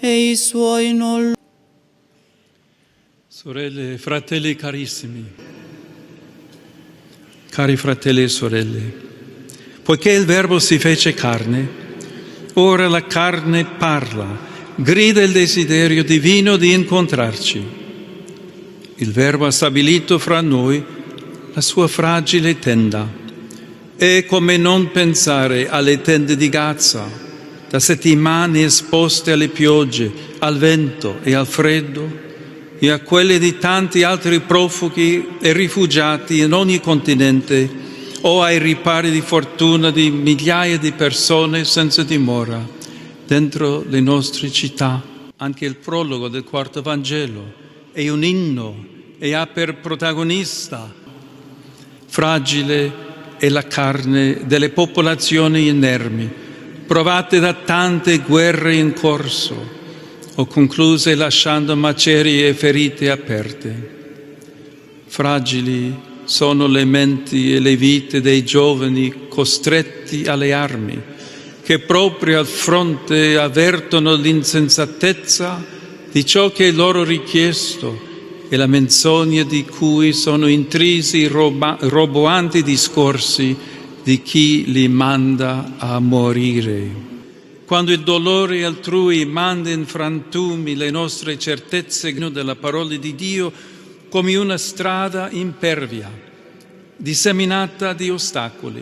e i suoi non. Sorelle e fratelli carissimi, cari fratelli e sorelle, poiché il Verbo si fece carne, ora la carne parla, grida il desiderio divino di incontrarci. Il Verbo ha stabilito fra noi la sua fragile tenda. E come non pensare alle tende di Gaza, da settimane esposte alle piogge, al vento e al freddo, e a quelle di tanti altri profughi e rifugiati in ogni continente, o ai ripari di fortuna di migliaia di persone senza dimora dentro le nostre città. Anche il prologo del quarto Vangelo è un inno e ha per protagonista fragile è la carne delle popolazioni inermi, provate da tante guerre in corso o concluse lasciando macerie e ferite aperte. Fragili sono le menti e le vite dei giovani costretti alle armi, che proprio al fronte avvertono l'insensatezza di ciò che è loro richiesto e la menzogna di cui sono intrisi i roboanti discorsi di chi li manda a morire. Quando il dolore altrui manda in frantumi le nostre certezze della parola di Dio come una strada impervia, disseminata di ostacoli,